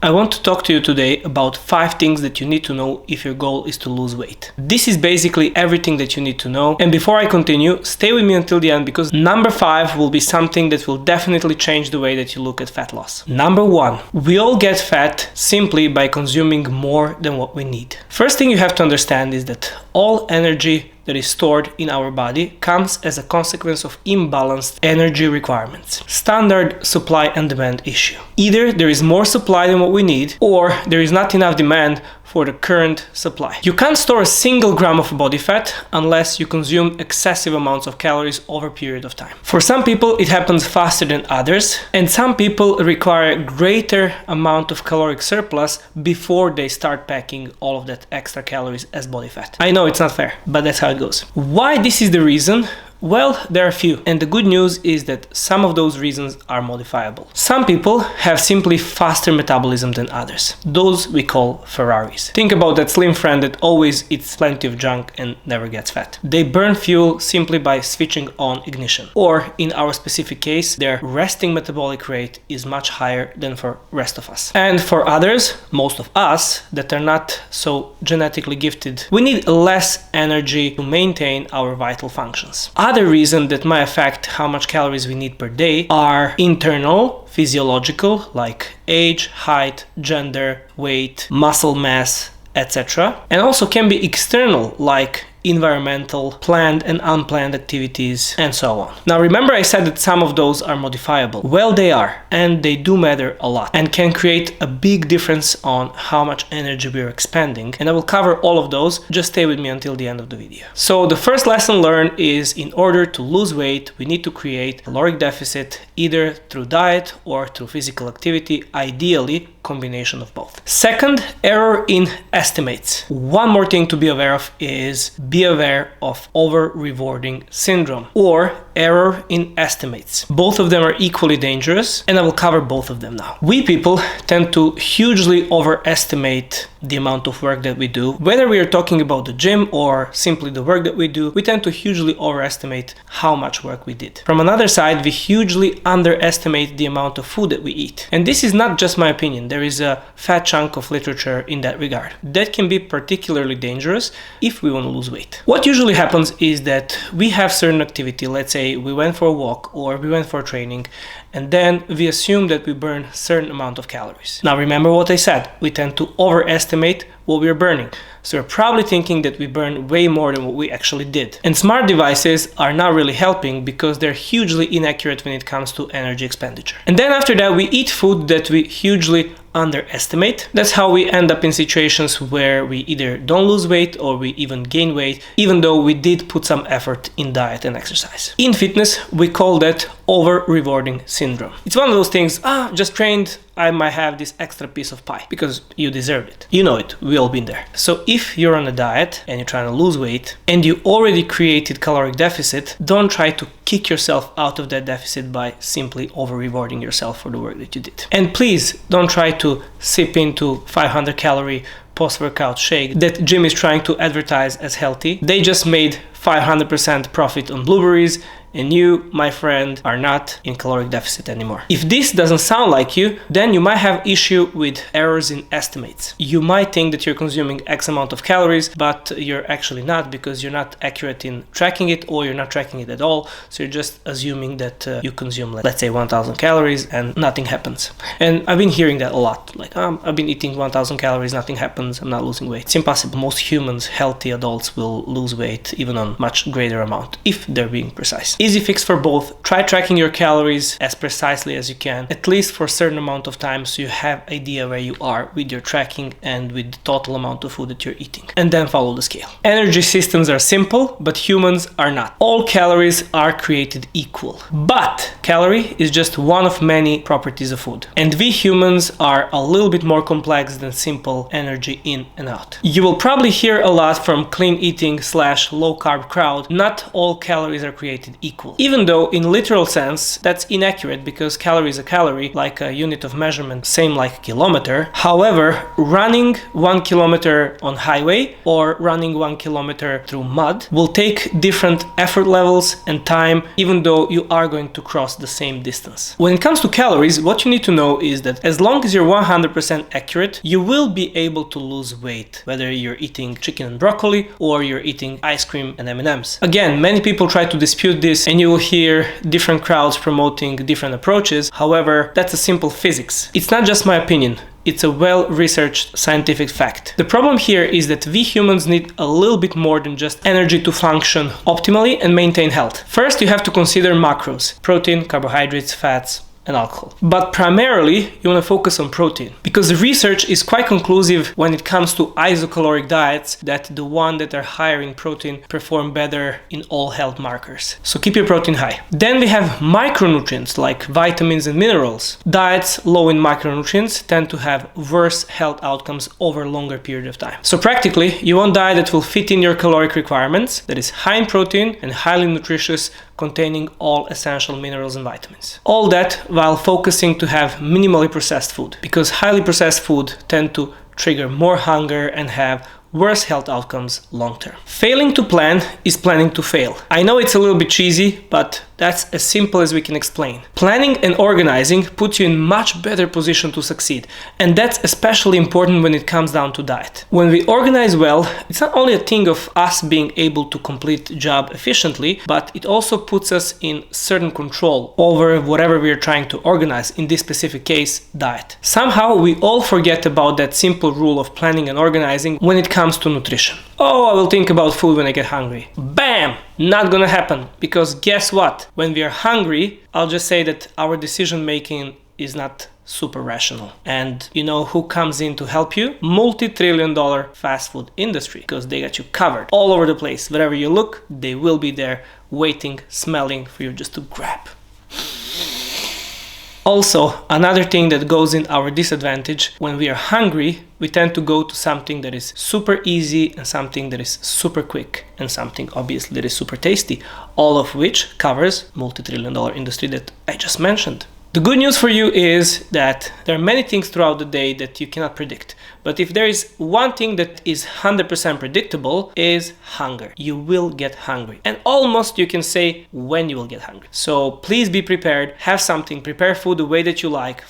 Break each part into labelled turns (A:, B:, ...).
A: I want to talk to you today about 5 things that you need to know if your goal is to lose weight. This is basically everything that you need to know. And before I continue, stay with me until the end because number 5 will be something that will definitely change the way that you look at fat loss. Number 1, we all get fat simply by consuming more than what we need. First thing you have to understand is that all energy that is stored in our body comes as a consequence of imbalanced energy requirements. Standard supply and demand issue. Either there is more supply than what we need, or there is not enough demand for the current supply. You can't store a single gram of body fat unless you consume excessive amounts of calories over a period of time. For some people, it happens faster than others, and some people require a greater amount of caloric surplus before they start packing all of that extra calories as body fat. I know it's not fair, but that's how it goes. Why this is the reason? Well, there are a few, and the good news is that some of those reasons are modifiable. Some people have simply faster metabolism than others. Those we call Ferraris. Think about that slim friend that always eats plenty of junk and never gets fat. They burn fuel simply by switching on ignition. Or, in our specific case, their resting metabolic rate is much higher than for rest of us. And for others, most of us, that are not so genetically gifted, we need less energy to maintain our vital functions. Other reasons that might affect how much calories we need per day are internal, physiological, like age, height, gender, weight, muscle mass, etc. And also can be external, like environmental, planned and unplanned activities, and so on. Now remember I said that some of those are modifiable. Well, they are, and they do matter a lot and can create a big difference on how much energy we're expending, and I will cover all of those. Just stay with me until the end of the video. So the first lesson learned is in order to lose weight, we need to create caloric deficit either through diet or through physical activity, ideally combination of both. Second, error in estimates. One more thing to be aware of is be aware of over-rewarding syndrome or error in estimates. Both of them are equally dangerous, and I will cover both of them now. We people tend to hugely overestimate the amount of work that we do. Whether we are talking about the gym or simply the work that we do, we tend to hugely overestimate how much work we did. From another side, we hugely underestimate the amount of food that we eat. And this is not just my opinion. There is a fat chunk of literature in that regard. That can be particularly dangerous if we want to lose weight. What usually happens is that we have certain activity, let's say we went for a walk or we went for training, and then we assume that we burn a certain amount of calories. Now remember what I said, we tend to overestimate what we're burning. So we're probably thinking that we burn way more than what we actually did. And smart devices are not really helping because they're hugely inaccurate when it comes to energy expenditure. And then after that, we eat food that we hugely underestimate. That's how we end up in situations where we either don't lose weight or we even gain weight, even though we did put some effort in diet and exercise. In fitness, we call that over-rewarding syndrome. It's one of those things, just trained, I might have this extra piece of pie because you deserved it. You know it, we all been there. So if you're on a diet and you're trying to lose weight and you already created caloric deficit, don't try to kick yourself out of that deficit by simply over-rewarding yourself for the work that you did. And please don't try to sip into 500 calorie post-workout shake that Jim is trying to advertise as healthy. They just made 500% profit on blueberries, and you, my friend, are not in caloric deficit anymore. If this doesn't sound like you, then you might have issue with errors in estimates. You might think that you're consuming X amount of calories, but you're actually not because you're not accurate in tracking it, or you're not tracking it at all. So you're just assuming that you consume, let's say 1000 calories and nothing happens. And I've been hearing that a lot. Like, I've been eating 1000 calories, nothing happens, I'm not losing weight. It's impossible. Most humans, healthy adults, will lose weight even on much greater amount if they're being precise. Easy fix for both. Try tracking your calories as precisely as you can, at least for a certain amount of time, so you have idea where you are with your tracking and with the total amount of food that you're eating. And then follow the scale. Energy systems are simple, but humans are not. All calories are created equal. But calorie is just one of many properties of food. And we humans are a little bit more complex than simple energy in and out. You will probably hear a lot from clean eating / low carb crowd, not all calories are created equal. equal. Even though in literal sense that's inaccurate because calorie is a calorie, like a unit of measurement, same like kilometer. However, running 1 kilometer on highway or running 1 kilometer through mud will take different effort levels and time, even though you are going to cross the same distance. When it comes to calories, what you need to know is that as long as you're 100% accurate, you will be able to lose weight, whether you're eating chicken and broccoli or you're eating ice cream and M&Ms. Again, many people try to dispute this and you will hear different crowds promoting different approaches. However, that's a simple physics. It's not just my opinion. It's a well-researched scientific fact. The problem here is that we humans need a little bit more than just energy to function optimally and maintain health. First, you have to consider macros: protein, carbohydrates, fats, and alcohol. But primarily, you want to focus on protein because the research is quite conclusive when it comes to isocaloric diets that the one that are higher in protein perform better in all health markers. So keep your protein high. Then we have micronutrients like vitamins and minerals. Diets low in micronutrients tend to have worse health outcomes over a longer period of time. So practically, you want diet that will fit in your caloric requirements, that is high in protein and highly nutritious, containing all essential minerals and vitamins. All that while focusing to have minimally processed food, because highly processed food tend to trigger more hunger and have worse health outcomes long term. Failing to plan is planning to fail. I know it's a little bit cheesy, but that's as simple as we can explain. Planning and organizing puts you in much better position to succeed, and that's especially important when it comes down to diet. When we organize well, it's not only a thing of us being able to complete the job efficiently, but it also puts us in certain control over whatever we are trying to organize, in this specific case, diet. Somehow we all forget about that simple rule of planning and organizing when it comes to nutrition. Oh, I will think about food when I get hungry. Bam! Not gonna happen, because guess what? When we are hungry, I'll just say that our decision making is not super rational. And you know who comes in to help you? Multi-trillion-dollar fast food industry, because they got you covered all over the place. Wherever you look, they will be there waiting, smelling for you just to grab. Also, another thing that goes in our disadvantage, when we are hungry, we tend to go to something that is super easy and something that is super quick and something obviously that is super tasty, all of which covers multi-trillion-dollar industry that I just mentioned. The good news for you is that there are many things throughout the day that you cannot predict. But if there is one thing that is 100% predictable, is hunger. You will get hungry. And almost you can say when you will get hungry. So please be prepared. Have something. Prepare food the way that you like,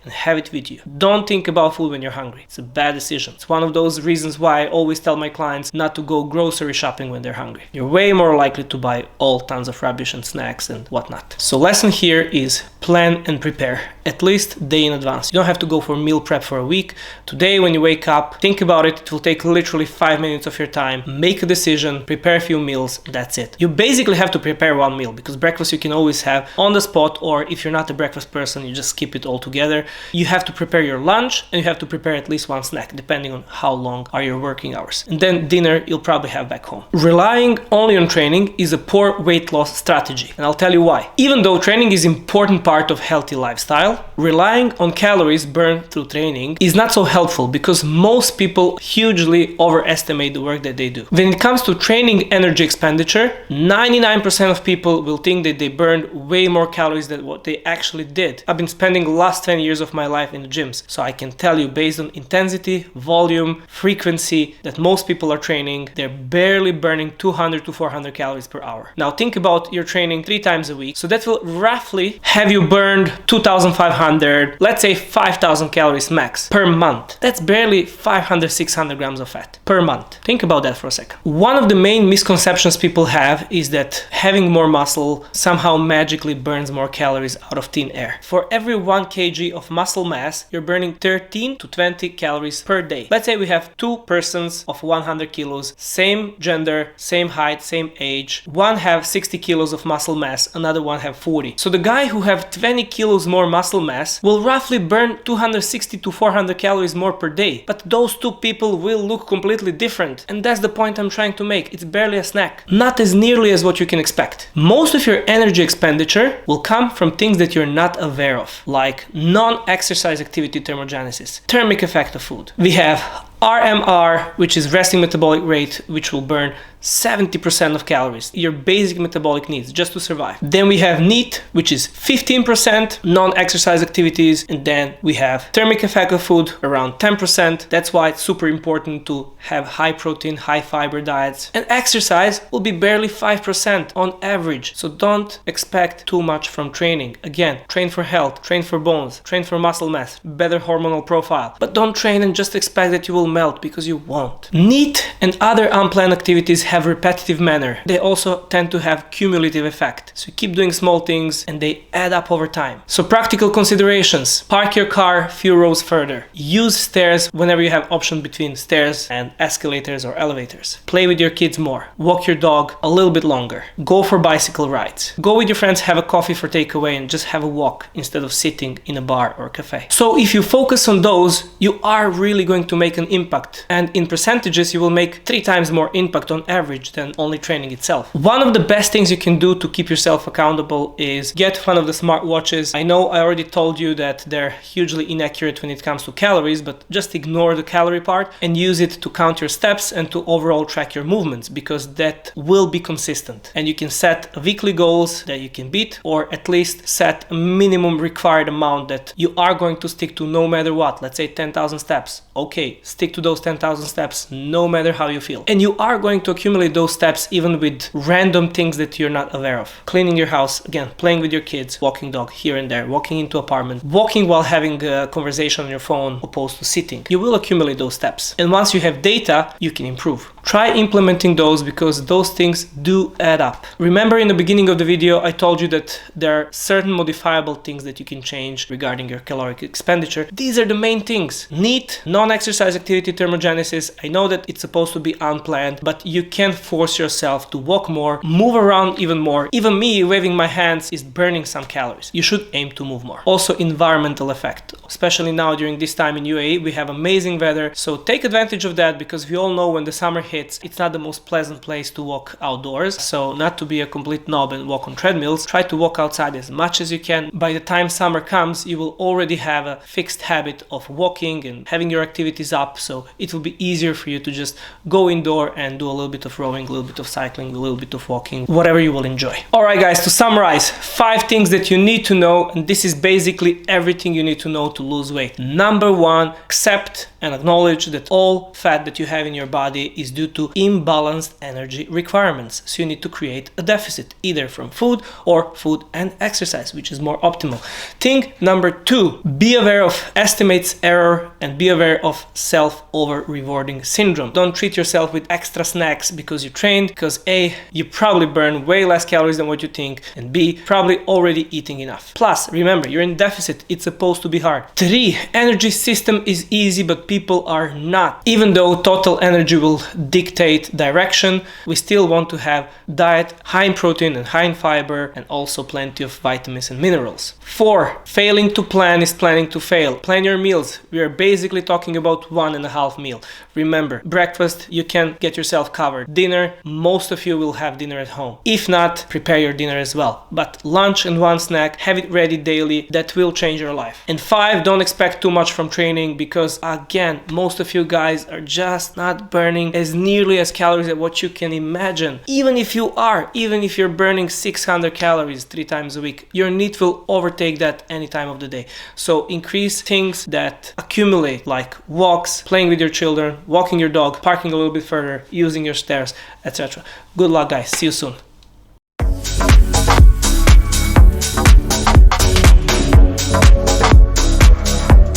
A: and have it with you. Don't think about food when you're hungry. It's a bad decision. It's one of those reasons why I always tell my clients not to go grocery shopping when they're hungry. You're way more likely to buy all tons of rubbish and snacks and whatnot. So lesson here is plan and prepare, at least a day in advance. You don't have to go for meal prep for a week. Today when you wake up, think about it. It will take literally 5 minutes of your time. Make a decision, prepare a few meals, that's it. You basically have to prepare one meal, because breakfast you can always have on the spot, or if you're not a breakfast person, you just skip it altogether. You have to prepare your lunch and you have to prepare at least one snack, depending on how long are your working hours. And then dinner you'll probably have back home. Relying only on training is a poor weight loss strategy, and I'll tell you why. Even though training is an important part of healthy lifestyle, relying on calories burned through training is not so helpful, because most people hugely overestimate the work that they do. When it comes to training energy expenditure, 99% of people will think that they burned way more calories than what they actually did. I've been spending the last 10 years of my life in the gyms, so I can tell you based on intensity, volume, frequency that most people are training, they're barely burning 200 to 400 calories per hour. Now think about your training 3 times a week, so that will roughly have you burned 2,500, let's say 5,000 calories max per month. That's barely 500-600 grams of fat per month. Think about that for a second. One of the main misconceptions people have is that having more muscle somehow magically burns more calories out of thin air. For every 1 kg of muscle mass, you're burning 13 to 20 calories per day. Let's say we have 2 persons of 100 kilos, same gender, same height, same age. One have 60 kilos of muscle mass, another one have 40. So the guy who have 20 kilos more muscle mass will roughly burn 260 to 400 calories more per day. But those 2 people will look completely different. And that's the point I'm trying to make. It's barely a snack. Not as nearly as what you can expect. Most of your energy expenditure will come from things that you're not aware of, like non-exercise activity thermogenesis, thermic effect of food. We have RMR, which is resting metabolic rate, which will burn 70% of calories, your basic metabolic needs just to survive. Then we have NEAT, which is 15%, non-exercise activities, and then we have thermic effect of food around 10%. That's why it's super important to have high protein, high fiber diets. And exercise will be barely 5% on average. So don't expect too much from training. Again, train for health, train for bones, train for muscle mass, better hormonal profile. But don't train and just expect that you will melt, because you won't. NEAT and other unplanned activities have repetitive manner. They also tend to have cumulative effect. So you keep doing small things and they add up over time. So practical considerations: park your car few rows further. Use stairs whenever you have option between stairs and escalators or elevators. Play with your kids more. Walk your dog a little bit longer. Go for bicycle rides. Go with your friends, have a coffee for takeaway and just have a walk instead of sitting in a bar or cafe. So if you focus on those, you are really going to make an impact. And in percentages, you will make 3 times more impact on average than only training itself. One of the best things you can do to keep yourself accountable is get one of the smartwatches. I know I already told you that they're hugely inaccurate when it comes to calories, but just ignore the calorie part and use it to count your steps and to overall track your movements, because that will be consistent. And you can set weekly goals that you can beat, or at least set a minimum required amount that you are going to stick to no matter what. Let's say 10,000 steps. Okay, stick to those 10,000 steps no matter how you feel. And you are going to accumulate those steps even with random things that you're not aware of. Cleaning your house, again, playing with your kids, walking dog here and there, walking into apartment, walking while having a conversation on your phone opposed to sitting. You will accumulate those steps. And once you have data, you can improve. Try implementing those, because those things do add up. Remember, in the beginning of the video, I told you that there are certain modifiable things that you can change regarding your caloric expenditure. These are the main things. NEAT, non-exercise activity thermogenesis. I know that it's supposed to be unplanned, but you can force yourself to walk more, move around even more. Even me waving my hands is burning some calories. You should aim to move more. Also, environmental effect. Especially now during this time in UAE, we have amazing weather. So take advantage of that, because we all know when the summer hits, it's not the most pleasant place to walk outdoors. So not to be a complete knob and walk on treadmills, try to walk outside as much as you can. By the time summer comes, you will already have a fixed habit of walking and having your activities up. So it will be easier for you to just go indoor and do a little bit of rowing, a little bit of cycling, a little bit of walking, whatever you will enjoy. All right, guys, to summarize, 5 things that you need to know, and this is basically everything you need to know to lose weight. Number 1, accept and acknowledge that all fat that you have in your body is due to imbalanced energy requirements. So you need to create a deficit, either from food or food and exercise, which is more optimal. Thing number 2, be aware of estimates error and be aware of self-over-rewarding syndrome. Don't treat yourself with extra snacks because you trained, because A, you probably burn way less calories than what you think, and B, probably already eating enough. Plus, remember, you're in deficit. It's supposed to be hard. 3, energy system is easy, but people are not. Even though total energy will dictate direction, we still want to have diet high in protein and high in fiber, and also plenty of vitamins and minerals. 4, failing to plan is planning to fail. Plan your meals. We are basically talking about 1.5 meal. Remember, breakfast, you can get yourself covered. Dinner, most of you will have dinner at home. If not, prepare your dinner as well. But lunch and 1 snack, have it ready daily. That will change your life. And 5, don't expect too much from training, because again, most of you guys are just not burning as nearly as calories as what you can imagine. Even if you're burning 600 calories 3 times a week, your need will overtake that any time of the day. So increase things that accumulate, like walks, playing with your children, walking your dog, parking a little bit further, using your stairs, etc. Good luck, guys. See you soon.